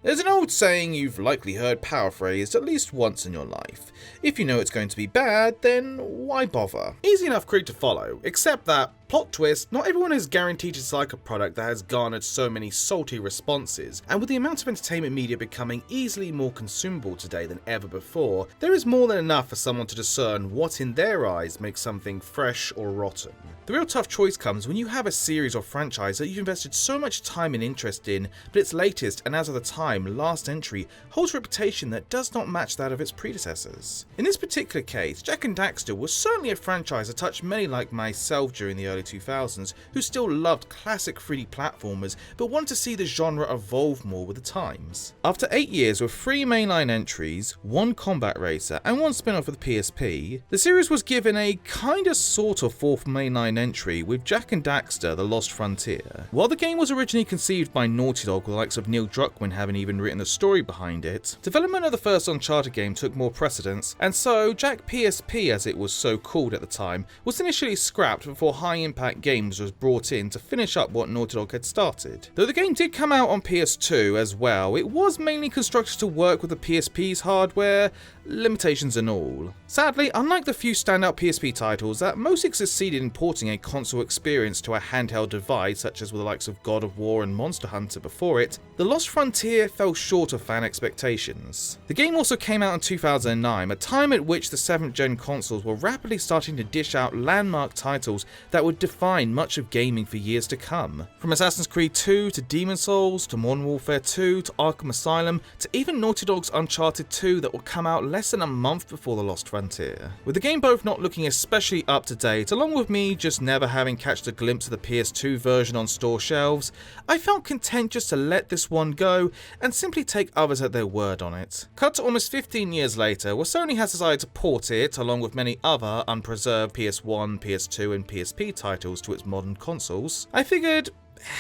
There's an old saying you've likely heard paraphrased at least once in your life. If you know it's going to be bad, then why bother? Easy enough creed to follow, except that, plot twist, not everyone is guaranteed to like a product that has garnered so many salty responses, and with the amount of entertainment media becoming easily more consumable today than ever before, there is more than enough for someone to discern what in their eyes makes something fresh or rotten. The real tough choice comes when you have a series or franchise that you've invested so much time and interest in, but its latest and as of the time, last entry holds a reputation that does not match that of its predecessors. In this particular case, Jak and Daxter was certainly a franchise that touched many like myself during the early 2000s who still loved classic 3D platformers but wanted to see the genre evolve more with the times. After 8 years with 3 mainline entries, 1 combat racer and 1 spin-off of the PSP, the series was given a kinda sorta 4th mainline entry with Jak and Daxter: The Lost Frontier. While the game was originally conceived by Naughty Dog with the likes of Neil Druckmann having even written the story behind it, development of the first Uncharted game took more precedence, and so Jak PSP, as it was so called at the time, was initially scrapped before High Impact Games was brought in to finish up what Naughty Dog had started. Though the game did come out on PS2 as well, it was mainly constructed to work with the PSP's hardware, limitations and all. Sadly, unlike the few standout PSP titles that mostly succeeded in porting a console experience to a handheld device such as with the likes of God of War and Monster Hunter before it, The Lost Frontier fell short of fan expectations. The game also came out in 2009, a time at which the 7th gen consoles were rapidly starting to dish out landmark titles that would define much of gaming for years to come. From Assassin's Creed 2 to Demon's Souls to Modern Warfare 2 to Arkham Asylum to even Naughty Dog's Uncharted 2 that will come out less than a month before The Lost Frontier. With the game both not looking especially up to date, along with me just never having catched a glimpse of the PS2 version on store shelves, I felt content just to let this one go and simply take others at their word on it. Cut to almost 15 years later, where Sony has decided to port it, along with many other unpreserved PS1, PS2 and PSP titles to its modern consoles, I figured,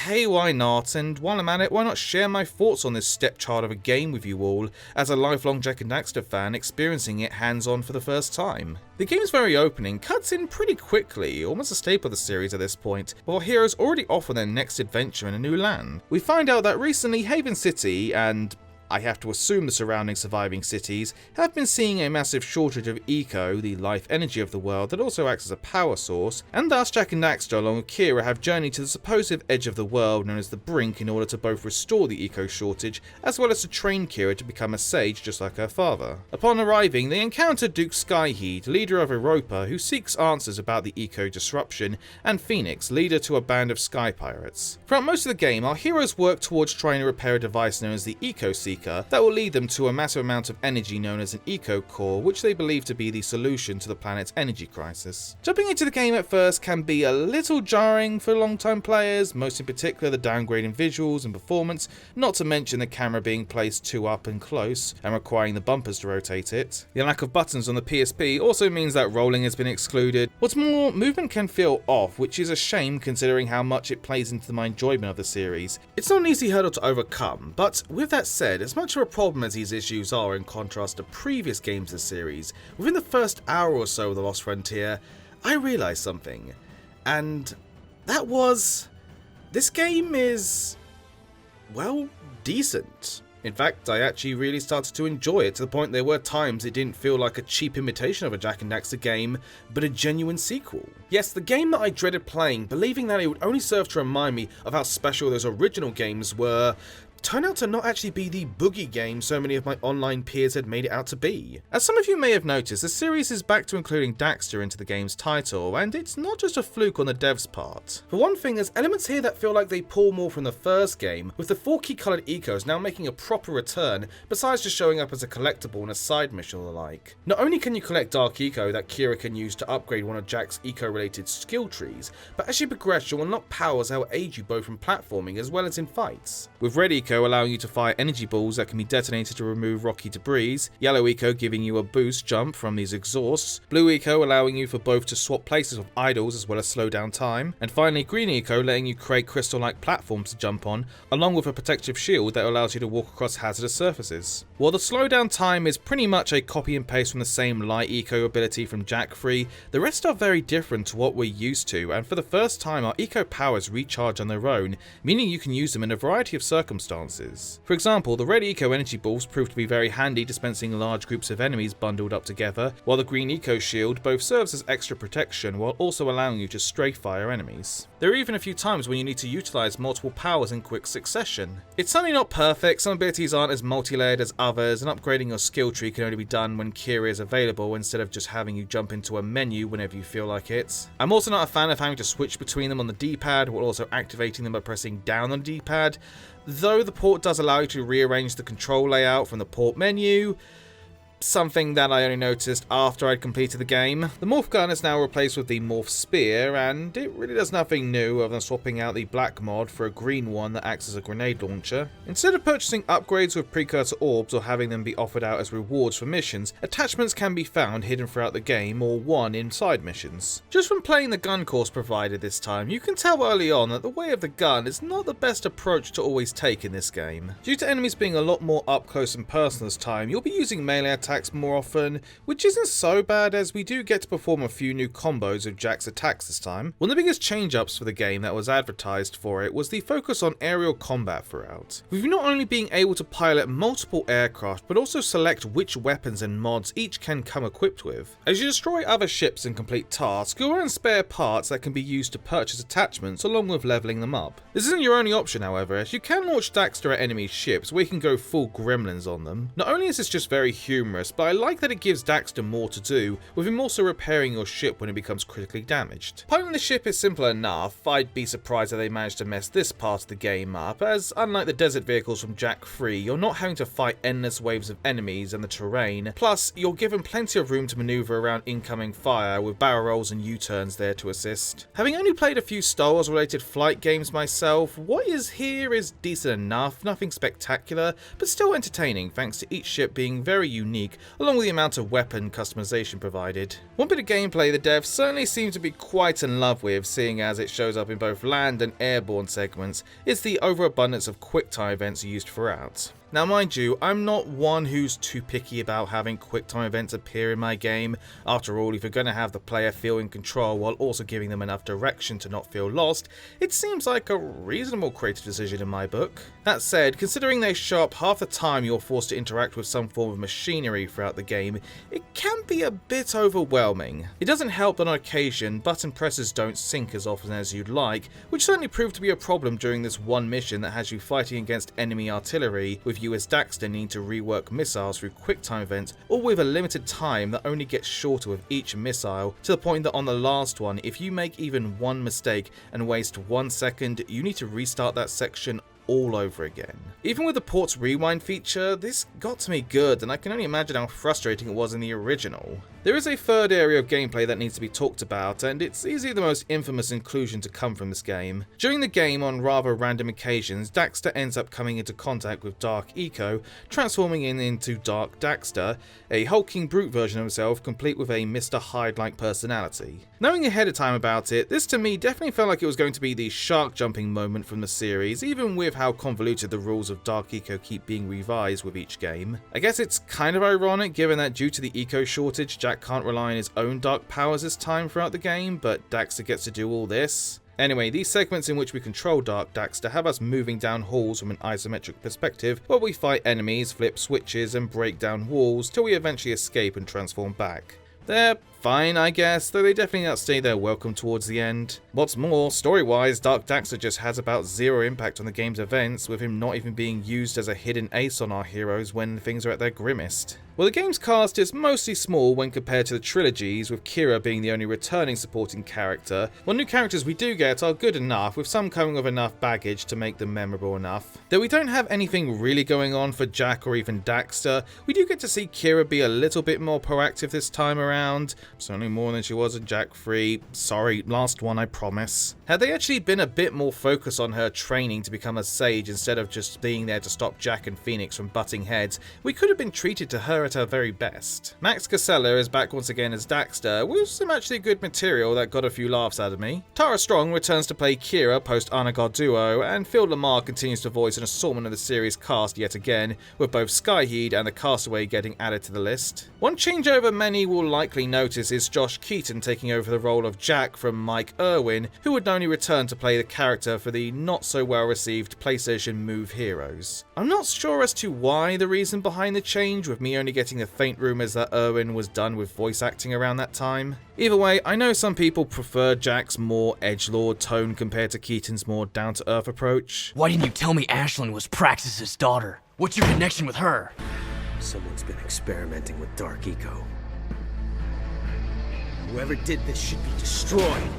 hey, why not? And while I'm at it, why not share my thoughts on this stepchild of a game with you all, as a lifelong Jak and Daxter fan experiencing it hands-on for the first time. The game's very opening cuts in pretty quickly, almost a staple of the series at this point, while heroes already off on their next adventure in a new land. We find out that recently Haven City, and I have to assume the surrounding surviving cities, have been seeing a massive shortage of eco, the life energy of the world that also acts as a power source, and thus Jak and Daxter along with Kira have journeyed to the supposed edge of the world known as the Brink in order to both restore the eco shortage as well as to train Kira to become a sage just like her father. Upon arriving, they encounter Duke Skyheed, leader of Europa, who seeks answers about the eco disruption, and Phoenix, leader to a band of sky pirates. Throughout most of the game, our heroes work towards trying to repair a device known as the Eco Seeker that will lead them to a massive amount of energy known as an eco core, which they believe to be the solution to the planet's energy crisis. Jumping into the game at first can be a little jarring for long-time players, most in particular the downgrade in visuals and performance, not to mention the camera being placed too up and close and requiring the bumpers to rotate it. The lack of buttons on the PSP also means that rolling has been excluded. What's more, movement can feel off, which is a shame considering how much it plays into my enjoyment of the series. It's not an easy hurdle to overcome, but with that said, as much of a problem as these issues are in contrast to previous games of the series, within the first hour or so of The Lost Frontier, I realised something. And that was, this game is, well, decent. In fact, I actually really started to enjoy it to the point there were times it didn't feel like a cheap imitation of a Jak and Daxter game, but a genuine sequel. Yes, the game that I dreaded playing, believing that it would only serve to remind me of how special those original games were, turned out to not actually be the boogie game so many of my online peers had made it out to be. As some of you may have noticed, the series is back to including Daxter into the game's title, and it's not just a fluke on the devs' part. For one thing, there's elements here that feel like they pull more from the first game, with the 4 key coloured ecos now making a proper return, besides just showing up as a collectible in a side mission or the like. Not only can you collect Dark Eco that Kira can use to upgrade one of Jak's eco-related skill trees, but as you progress you'll unlock powers that will aid you both in platforming as well as in fights. With Red Eco allowing you to fire energy balls that can be detonated to remove rocky debris, Yellow Eco giving you a boost jump from these exhausts, Blue Eco allowing you for both to swap places with idols as well as slow down time, and finally Green Eco letting you create crystal-like platforms to jump on, along with a protective shield that allows you to walk across hazardous surfaces. While the slow down time is pretty much a copy and paste from the same Light Eco ability from Jak 3, the rest are very different to what we're used to, and for the first time our eco powers recharge on their own, meaning you can use them in a variety of circumstances circumstances. For example, the red eco energy balls proved to be very handy dispensing large groups of enemies bundled up together, while the green eco shield both serves as extra protection while also allowing you to strafe fire enemies. There are even a few times when you need to utilize multiple powers in quick succession. It's certainly not perfect, some abilities aren't as multi-layered as others, and upgrading your skill tree can only be done when Kira is available instead of just having you jump into a menu whenever you feel like it. I'm also not a fan of having to switch between them on the D-pad while also activating them by pressing down on the D-pad, though the port does allow you to rearrange the control layout from the port menu, something that I only noticed after I'd completed the game. The morph gun is now replaced with the morph spear, and it really does nothing new other than swapping out the black mod for a green one that acts as a grenade launcher. Instead of purchasing upgrades with precursor orbs or having them be offered out as rewards for missions, attachments can be found hidden throughout the game or won inside missions. Just from playing the gun course provided this time, you can tell early on that the way of the gun is not the best approach to always take in this game. Due to enemies being a lot more up close and personal this time, you'll be using melee attacks more often, which isn't so bad as we do get to perform a few new combos of Jak's attacks this time. One of the biggest change-ups for the game that was advertised for it was the focus on aerial combat throughout, with you not only being able to pilot multiple aircraft but also select which weapons and mods each can come equipped with. As you destroy other ships and complete tasks, you'll earn spare parts that can be used to purchase attachments along with leveling them up. This isn't your only option however, as you can launch Daxter at enemy ships where you can go full gremlins on them. Not only is this just very humorous, but I like that it gives Daxter more to do, with him also repairing your ship when it becomes critically damaged. Piloting the ship is simple enough. I'd be surprised that they managed to mess this part of the game up, as unlike the desert vehicles from Jak 3, you're not having to fight endless waves of enemies and the terrain, plus you're given plenty of room to maneuver around incoming fire with barrel rolls and U-turns there to assist. Having only played a few Star Wars related flight games myself, what is here is decent enough, nothing spectacular, but still entertaining thanks to each ship being very unique, along with the amount of weapon customization provided. One bit of gameplay the devs certainly seem to be quite in love with, seeing as it shows up in both land and airborne segments, is the overabundance of quicktime events used throughout. Now mind you, I'm not one who's too picky about having quicktime events appear in my game. After all, if you're going to have the player feel in control while also giving them enough direction to not feel lost, it seems like a reasonable creative decision in my book. That said, considering they show up half the time you're forced to interact with some form of machinery throughout the game, it can be a bit overwhelming. It doesn't help that on occasion, button presses don't sync as often as you'd like, which certainly proved to be a problem during this one mission that has you fighting against enemy artillery, with you as Daxter needing to rework missiles through quicktime events, all with a limited time that only gets shorter with each missile, to the point that on the last one, if you make even one mistake and waste 1 second, you need to restart that section all over again. Even with the port's rewind feature, this got to me good, and I can only imagine how frustrating it was in the original. There is a third area of gameplay that needs to be talked about, and it's easily the most infamous inclusion to come from this game. During the game, on rather random occasions, Daxter ends up coming into contact with Dark Eco, transforming into Dark Daxter, a hulking brute version of himself, complete with a Mr. Hyde-like personality. Knowing ahead of time about it, this to me definitely felt like it was going to be the shark jumping moment from the series, even with how convoluted the rules of Dark Eco keep being revised with each game. I guess it's kind of ironic given that due to the eco shortage, Jak can't rely on his own dark powers this time throughout the game, but Daxter gets to do all this. Anyway, these segments in which we control Dark Daxter have us moving down halls from an isometric perspective, where we fight enemies, flip switches, and break down walls till we eventually escape and transform back. They're fine, I guess, though they definitely outstay their welcome towards the end. What's more, story-wise, Dark Daxter just has about zero impact on the game's events, with him not even being used as a hidden ace on our heroes when things are at their grimmest. Well, the game's cast is mostly small when compared to the trilogies, with Kira being the only returning supporting character, while new characters we do get are good enough, with some coming with enough baggage to make them memorable enough. Though we don't have anything really going on for Jak or even Daxter, we do get to see Kira be a little bit more proactive this time around, certainly more than she was in Jak 3, sorry, last one I promise. Had they actually been a bit more focused on her training to become a sage instead of just being there to stop Jak and Phoenix from butting heads, we could have been treated to her at her very best. Max Casella is back once again as Daxter, with some actually good material that got a few laughs out of me. Tara Strong returns to play Kira post Anagar Duo, and Phil Lamar continues to voice an assortment of the series cast yet again, with both Skyheed and the Castaway getting added to the list. One changeover many will likely notice this is Josh Keaton taking over the role of Jak from Mike Irwin, who would only return to play the character for the not so well received PlayStation Move Heroes. I'm not sure as to why the reason behind the change, with me only getting the faint rumours that Irwin was done with voice acting around that time. Either way, I know some people prefer Jak's more edgelord tone compared to Keaton's more down-to-earth approach. Why didn't you tell me Ashlyn was Praxis' daughter? What's your connection with her? Someone's been experimenting with Dark Eco. Whoever did this should be destroyed.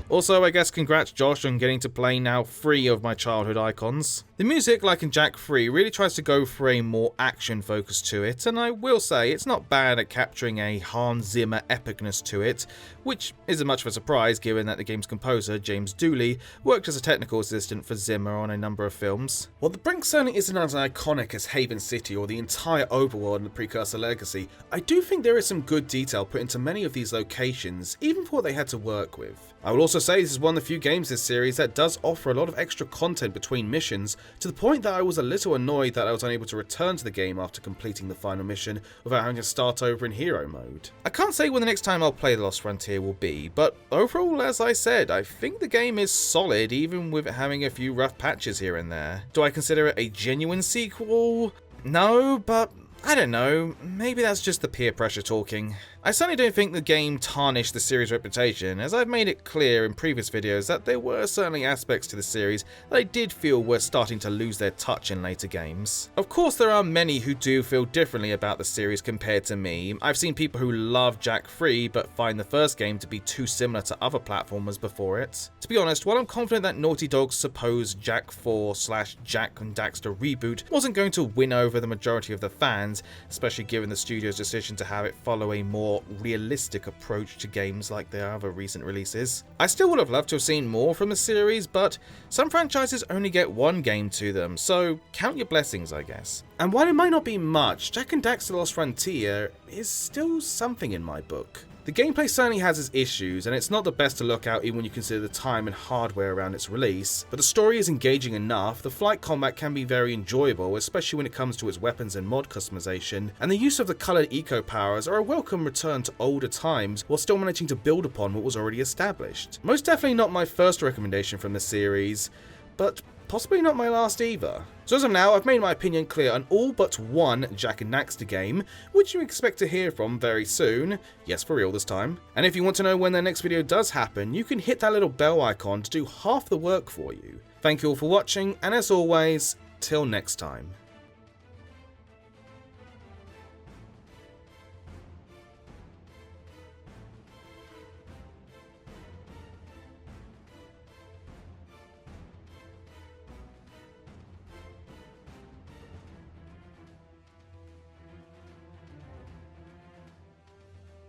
Also, I guess congrats Josh on getting to play now 3 of my childhood icons. The music, like in Jak 3, really tries to go for a more action focus to it, and I will say it's not bad at capturing a Hans Zimmer epicness to it, which isn't much of a surprise given that the game's composer, James Dooley, worked as a technical assistant for Zimmer on a number of films. While the Brink certainly isn't as iconic as Haven City or the entire overworld in the precursor Legacy, I do think there is some good detail put into many of these locations, even for what they had to work with. I will also say this is one of the few games this series that does offer a lot of extra content between missions, to the point that I was a little annoyed that I was unable to return to the game after completing the final mission without having to start over in hero mode. I can't say when the next time I'll play The Lost Frontier will be, but overall, as I said, I think the game is solid even with it having a few rough patches here and there. Do I consider it a genuine sequel? No, but I don't know, maybe that's just the peer pressure talking. I certainly don't think the game tarnished the series' reputation, as I've made it clear in previous videos that there were certainly aspects to the series that I did feel were starting to lose their touch in later games. Of course, there are many who do feel differently about the series compared to me. I've seen people who love Jak 3 but find the first game to be too similar to other platformers before it. To be honest, while I'm confident that Naughty Dog's supposed Jak 4/Jak and Daxter reboot wasn't going to win over the majority of the fans, especially given the studio's decision to have it follow a more realistic approach to games like their other recent releases, I still would have loved to have seen more from the series, but some franchises only get one game to them, so count your blessings, I guess. And while it might not be much, Jak and Daxter Lost Frontier is still something in my book. The gameplay certainly has its issues, and it's not the best to look out even when you consider the time and hardware around its release, but the story is engaging enough, the flight combat can be very enjoyable, especially when it comes to its weapons and mod customization, and the use of the coloured eco powers are a welcome return to older times while still managing to build upon what was already established. Most definitely not my first recommendation from the series, but possibly not my last either. So as of now, I've made my opinion clear on all but one Jak and Daxter game, which you expect to hear from very soon. Yes, for real this time. And if you want to know when the next video does happen, you can hit that little bell icon to do half the work for you. Thank you all for watching, and as always, till next time.